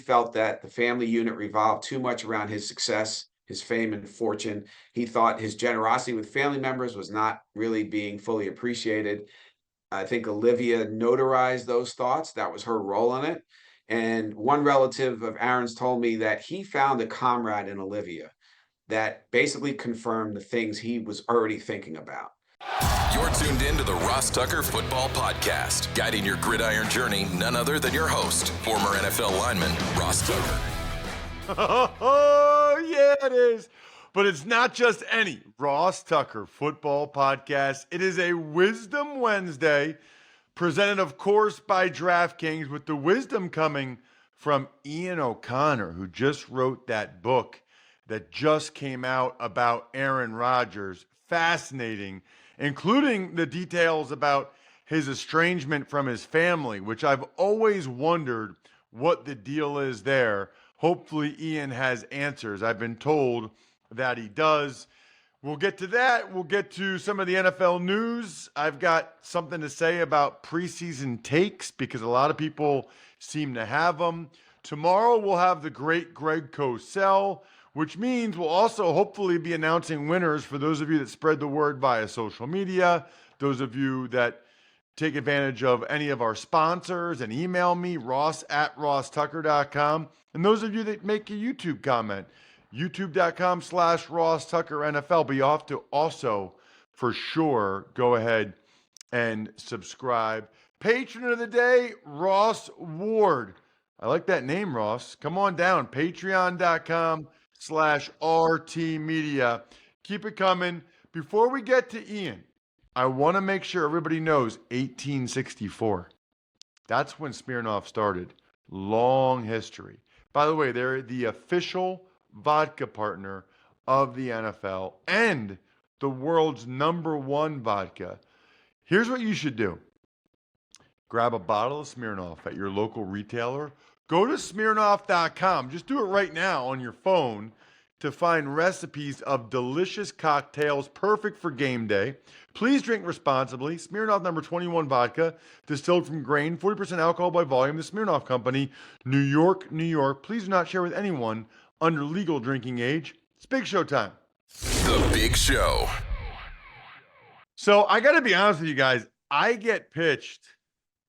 felt that the family unit revolved too much around his success, his fame and fortune. He thought his generosity with family members was not really being fully appreciated. I think Olivia notarized those thoughts. That was her role in it. And one relative of Aaron's told me that he found a comrade in Olivia that basically confirmed the things he was already thinking about. You're tuned in to the Ross Tucker Football Podcast, guiding your gridiron journey, none other than your host, former NFL lineman, Ross Tucker. Oh, yeah, it is. But it's not just any Ross Tucker Football Podcast. It is a Wisdom Wednesday, presented, of course, by DraftKings, with the wisdom coming from Ian O'Connor, who just wrote that book that just came out about Aaron Rodgers. Fascinating, including the details about his estrangement from his family, which I've always wondered what the deal is there. Hopefully Ian has answers. I've been told that he does. We'll get to that. We'll get to some of the NFL news. I've got something to say about preseason takes because a lot of people seem to have them. Tomorrow we'll have the great Greg Cosell, which means we'll also hopefully be announcing winners for those of you that spread the word via social media, those of you that take advantage of any of our sponsors and email me, ross@rosstucker.com, and those of you that make a YouTube comment, youtube.com/RossTuckerNFL. Be off to also, for sure, go ahead and subscribe. Patron of the day, Ross Ward. I like that name, Ross. Come on down, patreon.com/RT Media. Keep it coming. Before we get to Ian, I want to make sure everybody knows 1864. That's when Smirnoff started. Long history. By the way, they're the official vodka partner of the NFL and the world's #1 vodka. Here's what you should do. Grab a bottle of Smirnoff at your local retailer. Go to Smirnoff.com. Just do it right now on your phone to find recipes of delicious cocktails perfect for game day. Please drink responsibly. Smirnoff number 21 vodka, distilled from grain, 40% alcohol by volume. The Smirnoff Company, New York, New York. Please do not share with anyone under legal drinking age. It's Big Show time. The Big Show. So I got to be honest with you guys. I get pitched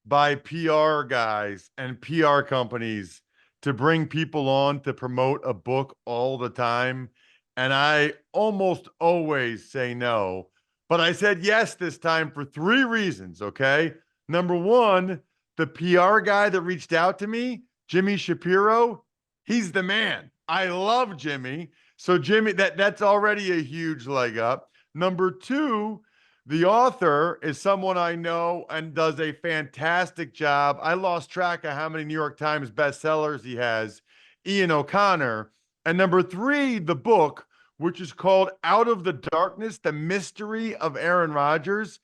by PR guys and PR companies to bring people on to promote a book all the time. And I almost always say no. But I said yes this time for 3 reasons, okay? Number one, the PR guy that reached out to me, Jimmy Shapiro, he's the man. I love Jimmy. So Jimmy, that's already a huge leg up. Number two, the author is someone I know and does a fantastic job. I lost track of how many New York Times bestsellers he has, Ian O'Connor. And number three, the book, which is called Out of the Darkness, The Mystery of Aaron Rodgers.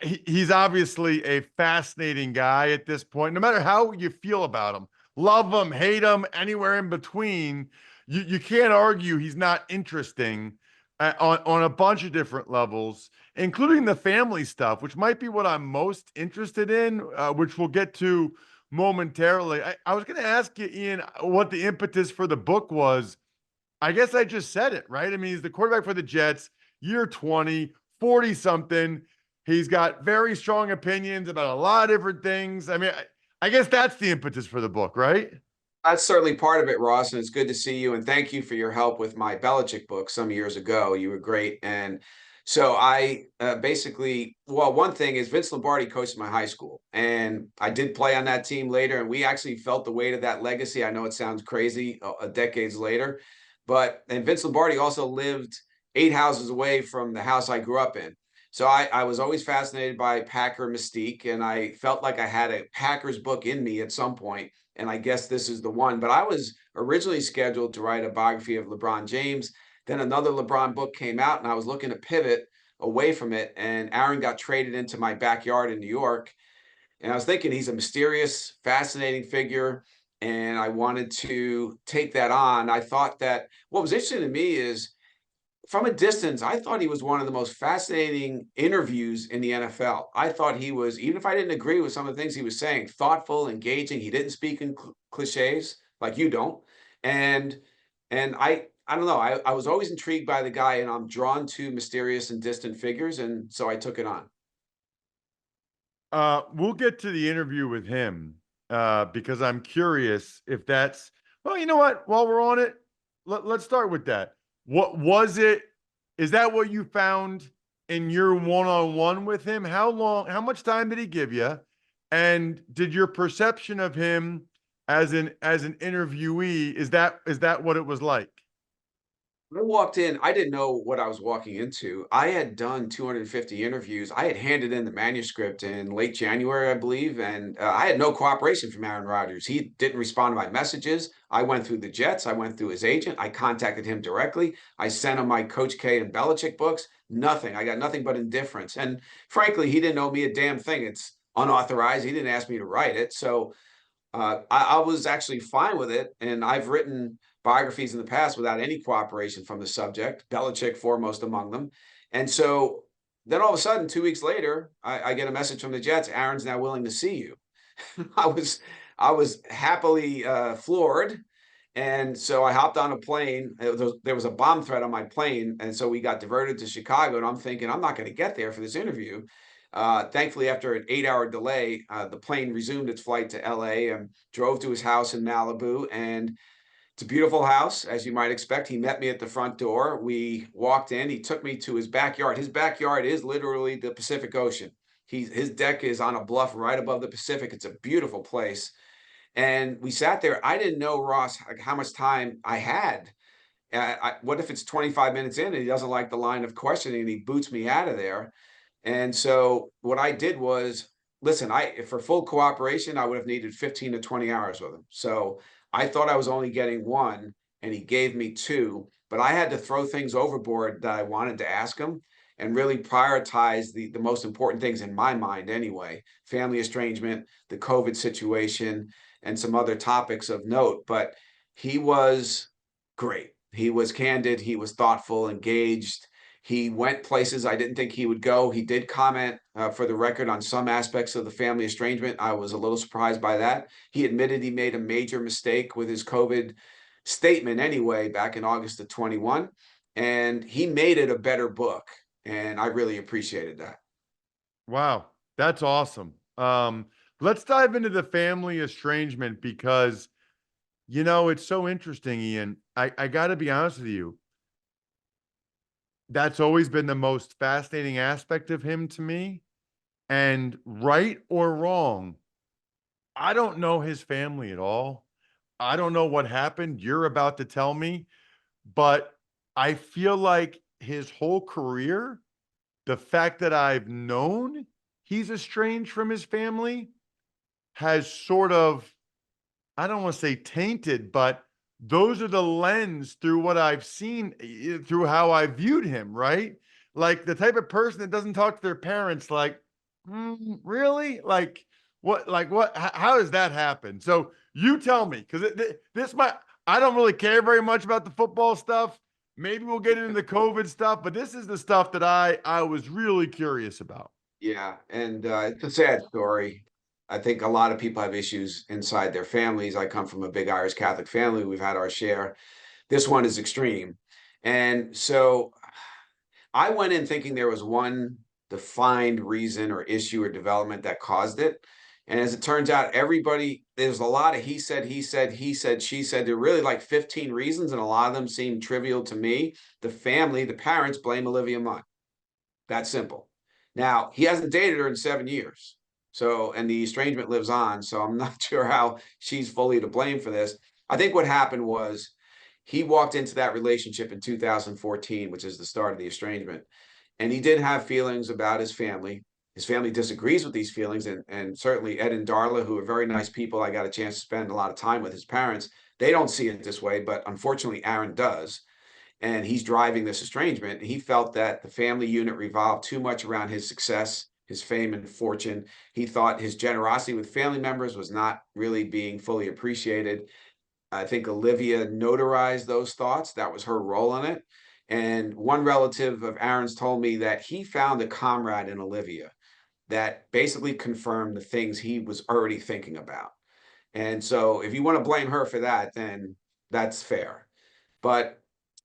He's obviously a fascinating guy at this point, no matter how you feel about him. Love him, hate him, anywhere in between. You can't argue he's not interesting on a bunch of different levels, including the family stuff, which might be what I'm most interested in, which we'll get to momentarily. I was going to ask you, Ian, what the impetus for the book was. I guess I just said it, right? I mean, he's the quarterback for the Jets, year 20, 40-something. He's got very strong opinions about a lot of different things. I mean, I guess that's the impetus for the book, right? That's certainly part of it, Ross, and it's good to see you. And thank you for your help with my Belichick book some years ago. You were great. And so I one thing is Vince Lombardi coached my high school, and I did play on that team later, and we actually felt the weight of that legacy. I know it sounds crazy decades later, and Vince Lombardi also lived 8 houses away from the house I grew up in. So I was always fascinated by Packer mystique, and I felt like I had a Packers book in me at some point. And I guess this is the one. But I was originally scheduled to write a biography of LeBron James. Then another LeBron book came out, and I was looking to pivot away from it. And Aaron got traded into my backyard in New York. And I was thinking he's a mysterious, fascinating figure, and I wanted to take that on. I thought that what was interesting to me is from a distance, I thought he was one of the most fascinating interviews in the NFL. I thought he was, even if I didn't agree with some of the things he was saying, thoughtful, engaging. He didn't speak in cliches like you don't. And I don't know. I was always intrigued by the guy, and I'm drawn to mysterious and distant figures, and so I took it on. We'll get to the interview with him because I'm curious if that's well, you know what? While we're on it, let's start with that. What was it? Is that what you found in your one-on-one with him? How much time did he give you? And did your perception of him as an interviewee, is that what it was like? When I walked in, I didn't know what I was walking into. I had done 250 interviews. I had handed in the manuscript in late January, I believe, and I had no cooperation from Aaron Rodgers. He didn't respond to my messages. I went through the Jets. I went through his agent. I contacted him directly. I sent him my Coach K and Belichick books. Nothing. I got nothing but indifference. And frankly, he didn't owe me a damn thing. It's unauthorized. He didn't ask me to write it. So I was actually fine with it, and I've written biographies in the past without any cooperation from the subject, Belichick foremost among them. And so then all of a sudden, 2 weeks later, I get a message from the Jets. Aaron's now willing to see you. I was I was happily floored, and so I hopped on a plane. There was a bomb threat on my plane, and so we got diverted to Chicago. And I'm thinking I'm not going to get there for this interview. Thankfully, after an 8-hour delay, the plane resumed its flight to LA and drove to his house in Malibu. And it's a beautiful house, as you might expect. He met me at the front door. We walked in. He took me to his backyard. His backyard is literally the Pacific Ocean. His deck is on a bluff right above the Pacific. It's a beautiful place. And we sat there. I didn't know, Ross, like, how much time I had. What if it's 25 minutes in and he doesn't like the line of questioning and he boots me out of there? And so what I did was, listen, for full cooperation, I would have needed 15 to 20 hours with him. So I thought I was only getting one, and he gave me two, but I had to throw things overboard that I wanted to ask him and really prioritize the most important things in my mind anyway, family estrangement, the COVID situation, and some other topics of note. But he was great. He was candid, he was thoughtful, engaged. He went places I didn't think he would go. He did comment, for the record, on some aspects of the family estrangement. I was a little surprised by that. He admitted he made a major mistake with his COVID statement anyway, back in August of 21, and he made it a better book. And I really appreciated that. Wow, that's awesome. Let's dive into the family estrangement because it's so interesting, Ian. I got to be honest with you. That's always been the most fascinating aspect of him to me. And right or wrong, I don't know his family at all. I don't know what happened. You're about to tell me, but I feel like his whole career, the fact that I've known he's estranged from his family has sort of, I don't want to say tainted, but those are the lens through what I've seen, through how I viewed him, right? Like the type of person that doesn't talk to their parents, like, really? How does that happen? So you tell me, because I don't really care very much about the football stuff. Maybe we'll get into the COVID stuff, but this is the stuff that I was really curious about. Yeah, and it's a sad story. I think a lot of people have issues inside their families. I come from a big Irish Catholic family. We've had our share. This one is extreme. And so I went in thinking there was one defined reason or issue or development that caused it. And as it turns out, there's a lot of he said, she said. There are really like 15 reasons, and a lot of them seem trivial to me. The parents blame Olivia Munn. That simple. Now, he hasn't dated her in 7 years. So, and the estrangement lives on. So I'm not sure how she's fully to blame for this. I think what happened was he walked into that relationship in 2014, which is the start of the estrangement. And he did have feelings about his family. His family disagrees with these feelings. And certainly Ed and Darla, who are very nice people, I got a chance to spend a lot of time with his parents. They don't see it this way, but unfortunately, Aaron does, and he's driving this estrangement. He felt that the family unit revolved too much around his success, his fame and fortune. He thought his generosity with family members was not really being fully appreciated. I think Olivia notarized those thoughts. That was her role in it. And one relative of Aaron's told me that he found a comrade in Olivia that basically confirmed the things he was already thinking about. And so if you want to blame her for that, then that's fair. But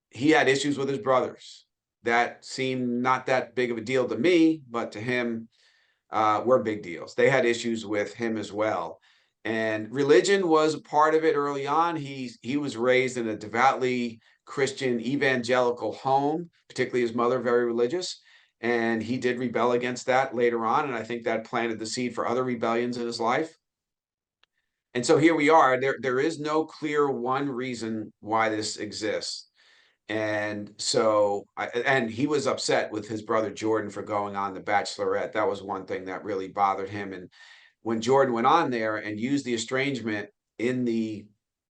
he had issues with his brothers that seemed not that big of a deal to me, but to him, were big deals. They had issues with him as well. And religion was a part of it early on. He was raised in a devoutly Christian evangelical home, particularly his mother, very religious. And he did rebel against that later on. And I think that planted the seed for other rebellions in his life. And so here we are. There is no clear one reason why this exists. And so, and he was upset with his brother Jordan for going on The Bachelorette. That was one thing that really bothered him. And when Jordan went on there and used the estrangement in the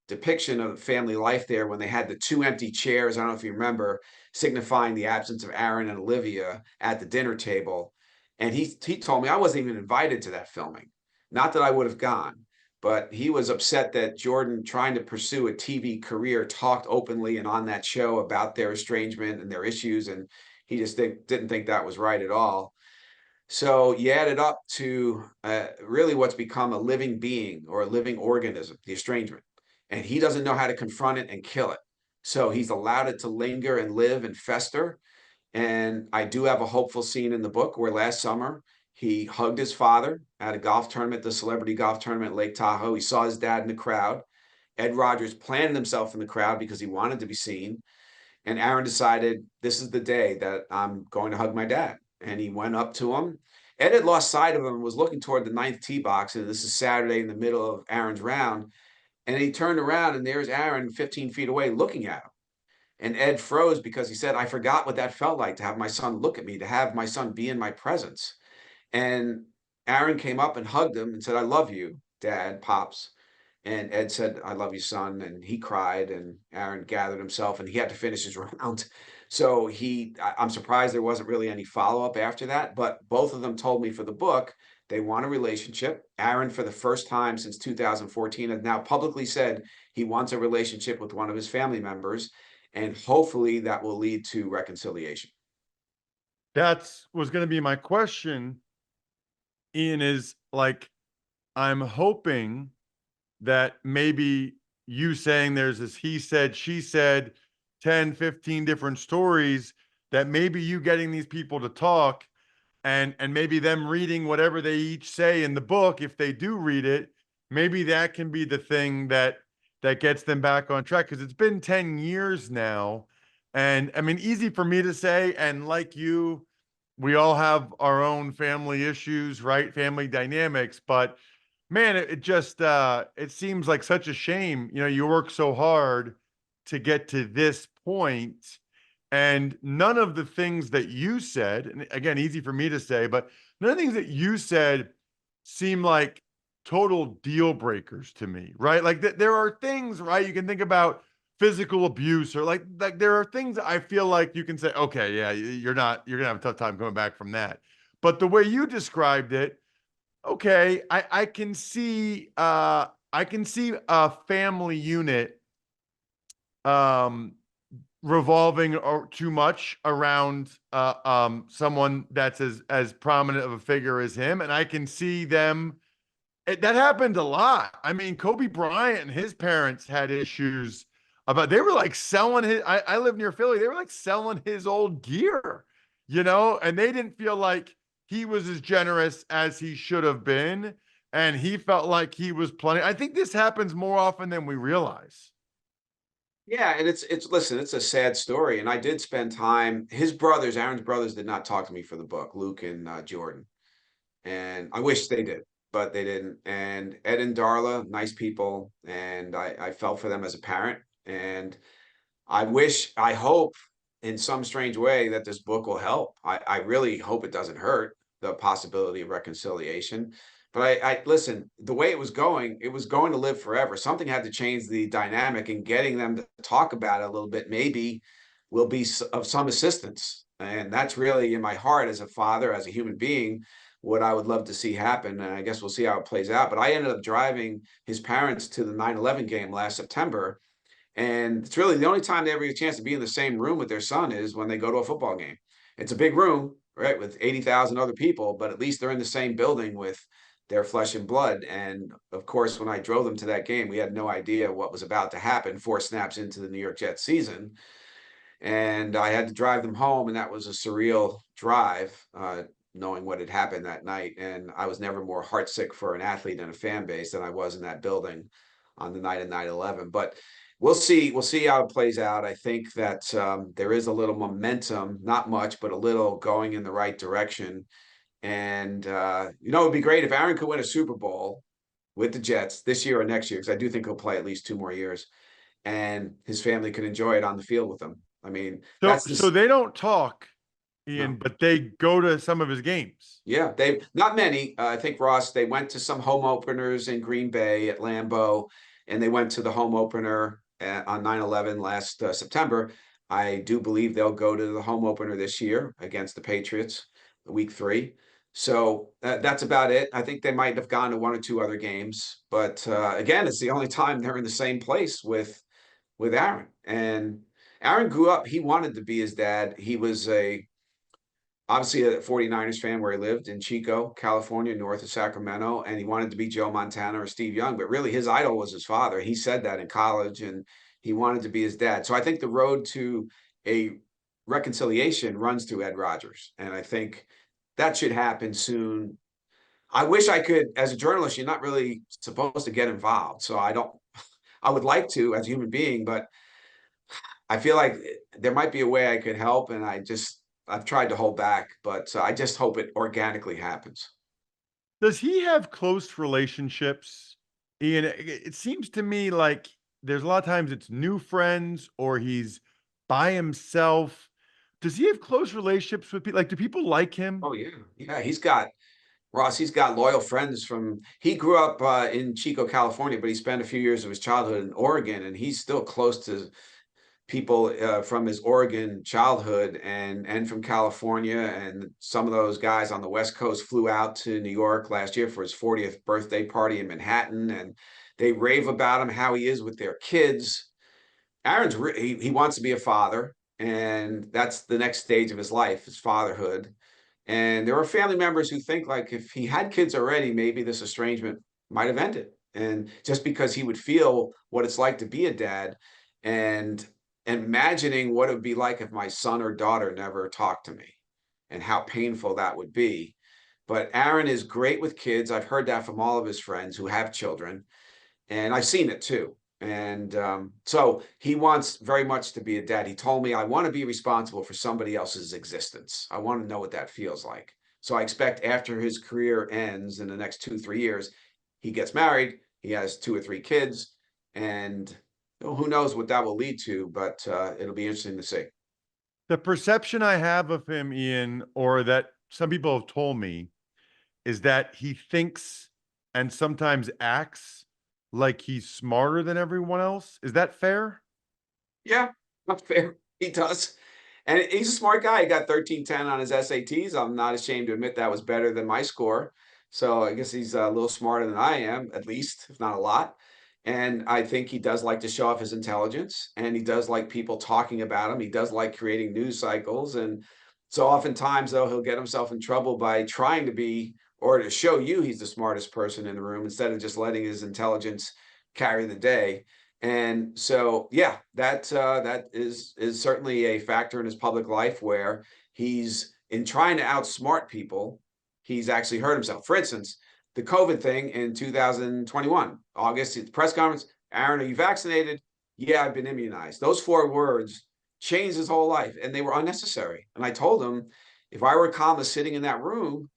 depiction of family life there, when they had the two empty chairs, I don't know if you remember, signifying the absence of Aaron and Olivia at the dinner table. And he told me I wasn't even invited to that filming. Not that I would have gone, but he was upset that Jordan, trying to pursue a TV career, talked openly and on that show about their estrangement and their issues. And he just didn't think that was right at all. So you add it up to really what's become a living being or a living organism, the estrangement. And he doesn't know how to confront it and kill it. So he's allowed it to linger and live and fester. And I do have a hopeful scene in the book where last summer he hugged his father at a golf tournament, the celebrity golf tournament at Lake Tahoe. He saw his dad in the crowd. Ed Rodgers planted himself in the crowd because he wanted to be seen. And Aaron decided, this is the day that I'm going to hug my dad. And he went up to him. Ed had lost sight of him and was looking toward the ninth tee box. And this is Saturday in the middle of Aaron's round. And he turned around and there's Aaron 15 feet away looking at him. And Ed froze because he said, I forgot what that felt like to have my son look at me, to have my son be in my presence. And Aaron came up and hugged him and said, I love you, Dad, Pops. And Ed said, I love you, son. And he cried, and Aaron gathered himself and he had to finish his round. So I'm surprised there wasn't really any follow up after that. But both of them told me for the book, they want a relationship. Aaron, for the first time since 2014, has now publicly said he wants a relationship with one of his family members. And hopefully that will lead to reconciliation. That's was going to be my question, Ian, is like, I'm hoping that maybe you saying there's this he said, she said, 10, 15 different stories, that maybe you getting these people to talk and maybe them reading whatever they each say in the book, if they do read it, maybe that can be the thing that gets them back on track. Because it's been 10 years now. And I mean, easy for me to say, and like you, we all have our own family issues, right? Family dynamics, but man, it just it seems like such a shame. You know, you work so hard to get to this point, and none of the things that you said, and again, easy for me to say, but none of the things that you said seem like total deal breakers to me, right? Like there are things, right? You can think about physical abuse, or like there are things that I feel like you can say, okay, yeah, you're gonna have a tough time coming back from that. But the way you described it, okay, I can see a family unit um revolving too much around someone that's as prominent of a figure as him, and I can see them. That happened a lot. I mean, Kobe Bryant and his parents had issues about, they were like selling his, I live near Philly. They were like selling his old gear, and they didn't feel like he was as generous as he should have been. And he felt like he was plenty. I think this happens more often than we realize. Yeah, and it's listen, it's a sad story. And I did spend time, his brothers, Aaron's brothers, did not talk to me for the book, Luke and Jordan. And I wish they did, but they didn't. And Ed and Darla, nice people, and I felt for them as a parent. And I hope in some strange way that this book will help. I really hope it doesn't hurt the possibility of reconciliation. But I listen, the way it was going to live forever. Something had to change the dynamic, and getting them to talk about it a little bit maybe will be of some assistance. And that's really in my heart as a father, as a human being, what I would love to see happen. And I guess we'll see how it plays out. But I ended up driving his parents to the 9/11 game last September, And it's really the only time they ever get a chance to be in the same room with their son is when they go to a football game. It's a big room, right, with 80,000 other people, but at least they're in the same building with their flesh and blood. And of course, when I drove them to that game, we had no idea what was about to happen 4 snaps into the New York Jets season. And I had to drive them home, and that was a surreal drive, knowing what had happened that night. And I was never more heartsick for an athlete and a fan base than I was in that building on the night of 9/11. But we'll see. We'll see how it plays out. I think that there is a little momentum, not much, but a little going in the right direction. And it'd be great if Aaron could win a Super Bowl with the Jets this year or next year, because I do think he'll play at least 2 more years, and his family could enjoy it on the field with him. I mean, So that's so this. they don't talk, Ian, No. but they go to some of his games. Yeah, they not many. I think Ross. They went to some home openers in Green Bay at Lambeau, and they went to the home opener on 9/11 last September. I do believe they'll go to the home opener this year against the Patriots, week 3. So that's about it. I think they might have gone to 1 or 2 other games, but again, it's the only time they're in the same place with Aaron. And Aaron grew up. He wanted to be his dad. He was obviously a 49ers fan where he lived in Chico, California, north of Sacramento, and he wanted to be Joe Montana or Steve Young, but really his idol was his father. He said that in college, and he wanted to be his dad. So I think the road to a reconciliation runs through Ed Rodgers, and I think that should happen soon. I wish I could, as a journalist, you're not really supposed to get involved. So I don't, I would like to as a human being, but I feel like there might be a way I could help, and I've tried to hold back, but I just hope it organically happens. Does he have close relationships, Ian? It seems to me like there's a lot of times it's new friends or he's by himself. Does he have close relationships with people? Like, do people like him? Oh yeah, yeah. He's got Ross. He's got loyal friends from. He grew up in Chico, California, but he spent a few years of his childhood in Oregon, and he's still close to people from his Oregon childhood and from California. And some of those guys on the West Coast flew out to New York last year for his 40th birthday party in Manhattan, and they rave about him, how he is with their kids. He wants to be a father, and that's the next stage of his life, is fatherhood. And there are family members who think like if he had kids already, maybe this estrangement might have ended. And just because he would feel what it's like to be a dad, and imagining what it would be like if my son or daughter never talked to me and how painful that would be. But Aaron is great with kids. I've heard that from all of his friends who have children, and I've seen it too. And so he wants very much to be a dad. He told me, I want to be responsible for somebody else's existence. I want to know what that feels like. So I expect after his career ends in the next 2, 3 years, he gets married, he has 2 or 3 kids, and who knows what that will lead to, but it'll be interesting to see. The perception I have of him, Ian, or that some people have told me, is that he thinks and sometimes acts like he's smarter than everyone else. Is that fair? Yeah, not fair. He does. And he's a smart guy. He got 1310 on his SATs. I'm not ashamed to admit that was better than my score. So I guess he's a little smarter than I am, at least, if not a lot. And I think he does like to show off his intelligence, and he does like people talking about him. He does like creating news cycles. And so oftentimes, though, he'll get himself in trouble by trying to be or to show you he's the smartest person in the room instead of just letting his intelligence carry the day. And so, yeah, that is certainly a factor in his public life where he's in trying to outsmart people, he's actually hurt himself. For instance, the COVID thing in 2021, August, at the press conference, Aaron, are you vaccinated? Yeah, I've been immunized. Those 4 words changed his whole life, and they were unnecessary. And I told him, if I were calm sitting in that room,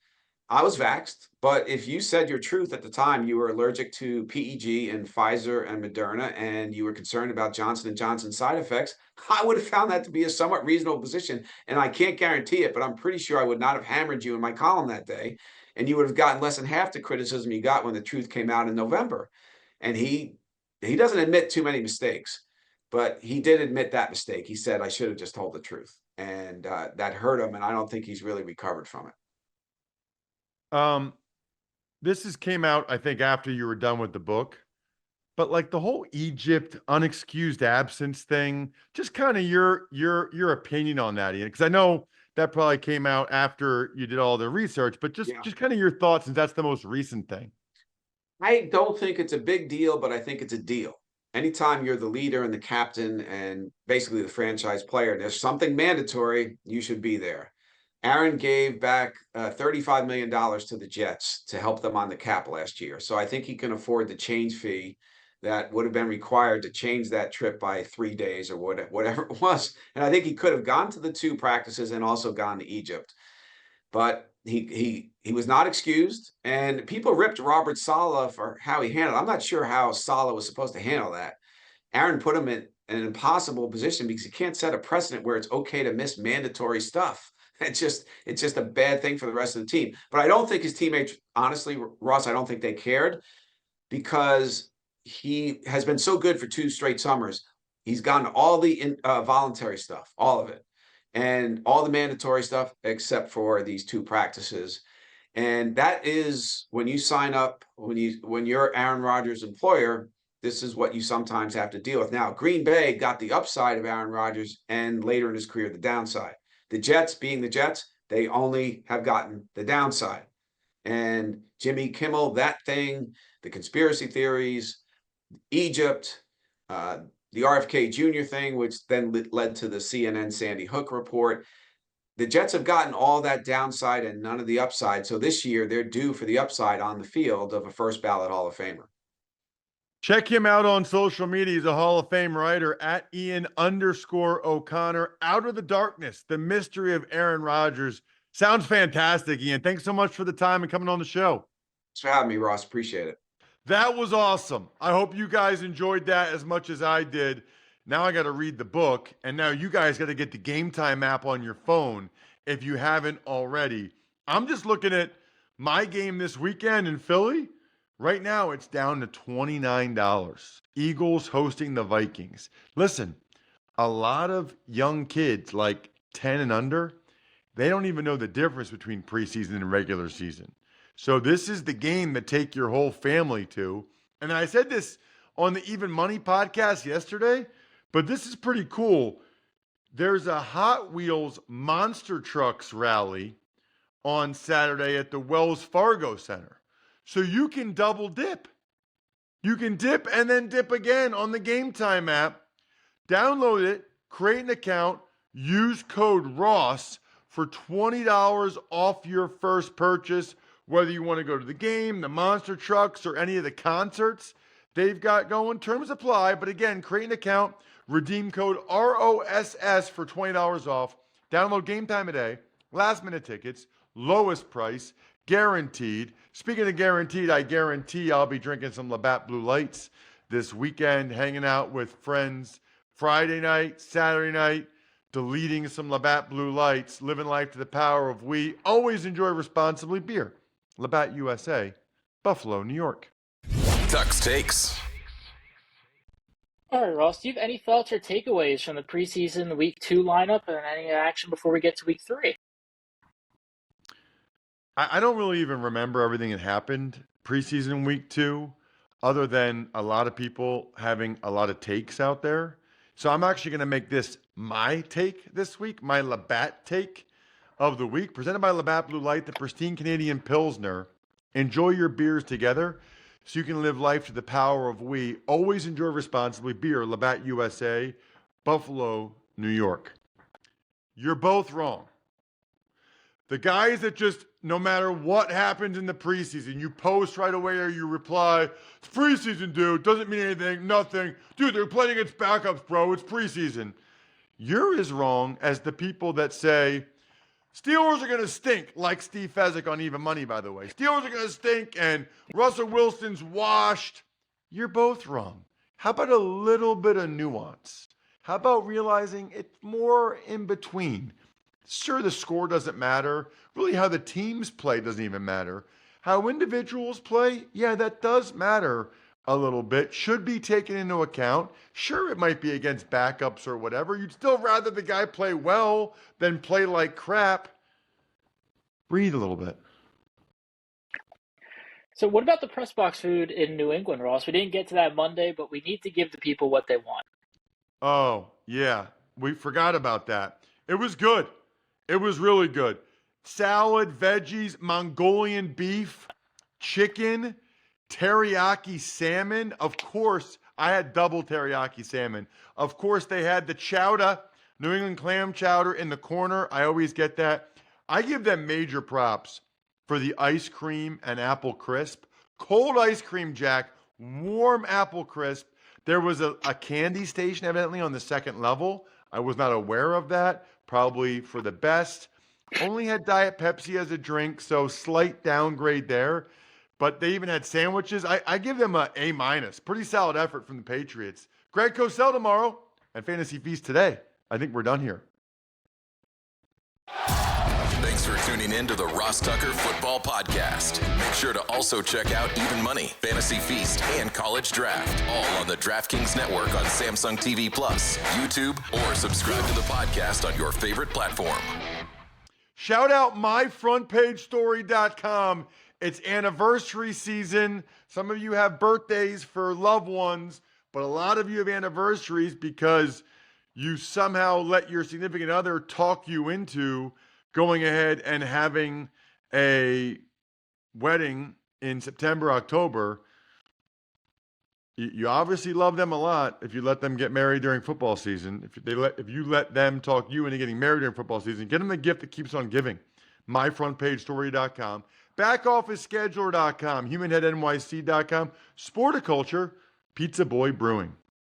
I was vaxxed, but if you said your truth at the time, you were allergic to PEG and Pfizer and Moderna, and you were concerned about Johnson and Johnson side effects, I would have found that to be a somewhat reasonable position. And I can't guarantee it, but I'm pretty sure I would not have hammered you in my column that day, and you would have gotten less than half the criticism you got when the truth came out in November. And he doesn't admit too many mistakes, but he did admit that mistake. He said, I should have just told the truth, and that hurt him, and I don't think he's really recovered from it. Um, this came out, I think, after you were done with the book. But like the whole Egypt unexcused absence thing, just kind of your opinion on that, Ian, because I know that probably came out after you did all the research, but just Yeah. just kind of your thoughts, since that's the most recent thing. I don't think it's a big deal, but I think it's a deal. Anytime you're the leader and the captain and basically the franchise player, and there's something mandatory, you should be there. Aaron gave back $35 million to the Jets to help them on the cap last year. So I think he can afford the change fee that would have been required to change that trip by 3 days or whatever it was. And I think he could have gone to the two practices and also gone to Egypt. But he was not excused, and people ripped Robert Saleh for how he handled it. I'm not sure how Saleh was supposed to handle that. Aaron put him in an impossible position because he can't set a precedent where it's okay to miss mandatory stuff. It's just a bad thing for the rest of the team. But I don't think his teammates, honestly, Ross, I don't think they cared because he has been so good for 2 straight summers. He's gotten all the voluntary stuff, all of it, and all the mandatory stuff except for these two practices. And that is when you sign up, when you're Aaron Rodgers' employer, this is what you sometimes have to deal with. Now, Green Bay got the upside of Aaron Rodgers and later in his career, the downside. The Jets, being the Jets, they only have gotten the downside. And Jimmy Kimmel, that thing, the conspiracy theories, Egypt, uh, the RFK Jr. thing, which then led to the CNN Sandy Hook report. The Jets have gotten all that downside and none of the upside. So this year they're due for the upside on the field of a first ballot Hall of Famer. Check him out on social media. He's a Hall of Fame writer at Ian_O'Connor. Out of the Darkness, the mystery of Aaron Rodgers. Sounds fantastic, Ian. Thanks so much for the time and coming on the show. Thanks for having me, Ross. Appreciate it. That was awesome. I hope you guys enjoyed that as much as I did. Now I got to read the book, and now you guys got to get the Game Time app on your phone if you haven't already. I'm just looking at my game this weekend in Philly. Right now, it's down to $29. Eagles hosting the Vikings. Listen, a lot of young kids, like 10 and under, they don't even know the difference between preseason and regular season. So this is the game that take your whole family to. And I said this on the Even Money podcast yesterday, but this is pretty cool. There's a Hot Wheels Monster Trucks rally on Saturday at the Wells Fargo Center. So you can double dip. You can dip and then dip again on the Game Time app. Download it, create an account, use code ROSS for $20 off your first purchase, whether you want to go to the game, the monster trucks, or any of the concerts they've got going. Terms apply, but again, create an account, redeem code ROSS for $20 off. Download Game Time today. Last minute tickets, lowest price, guaranteed. Speaking of guaranteed, I guarantee I'll be drinking some Labatt Blue Lights this weekend, hanging out with friends Friday night, Saturday night, deleting some Labatt Blue Lights, living life to the power of we. Always enjoy responsibly. Beer. Labatt USA, Buffalo, New York. Tuck's Takes. All right, Ross, do you have any thoughts or takeaways from the preseason Week 2 lineup and any action before we get to Week 3? I don't really even remember everything that happened preseason Week 2, other than a lot of people having a lot of takes out there. So I'm actually going to make this my take this week, my Labatt take of the week, presented by Labatt Blue Light, the pristine Canadian Pilsner. Enjoy your beers together so you can live life to the power of we. Always enjoy responsibly. Beer, Labatt USA, Buffalo, New York. You're both wrong. The guys that just, no matter what happens in the preseason, you post right away or you reply, it's preseason, dude, doesn't mean anything, nothing. Dude, they're playing against backups, bro, it's preseason. You're as wrong as the people that say, Steelers are going to stink, like Steve Fezzik on Even Money, by the way. Steelers are going to stink, and Russell Wilson's washed. You're both wrong. How about a little bit of nuance? How about realizing it's more in between? Sure, the score doesn't matter. Really, how the teams play doesn't even matter. How individuals play, yeah, that does matter a little bit. Should be taken into account. Sure, it might be against backups or whatever. You'd still rather the guy play well than play like crap. Breathe a little bit. So what about the press box food in New England, Ross? We didn't get to that Monday, but we need to give the people what they want. Oh, yeah. We forgot about that. It was good. It was really good. Salad, veggies, Mongolian beef, chicken, teriyaki salmon. Of course, I had double teriyaki salmon. Of course, they had the chowder, New England clam chowder in the corner. I always get that. I give them major props for the ice cream and apple crisp. Cold ice cream, Jack, warm apple crisp. There was a candy station evidently on the second level. I was not aware of that. Probably for the best. Only had Diet Pepsi as a drink, so slight downgrade there. But they even had sandwiches. I give them a A minus. Pretty solid effort from the Patriots. Greg Cosell tomorrow and Fantasy Feast today. I think we're done here. Thanks for tuning in to the Ross Tucker Football Podcast. Make sure to also check out Even Money, Fantasy Feast, and College Draft, all on the DraftKings Network on Samsung TV Plus, YouTube, or subscribe to the podcast on your favorite platform. Shout out myfrontpagestory.com. It's anniversary season. Some of you have birthdays for loved ones, but a lot of you have anniversaries because you somehow let your significant other talk you into going ahead and having a wedding in September, October. You obviously love them a lot if you let them get married during football season. If you let them talk you into getting married during football season, get them the gift that keeps on giving. myfrontpagestory.com, backofficescheduler.com, humanheadnyc.com, Sporticulture, Pizza Boy Brewing.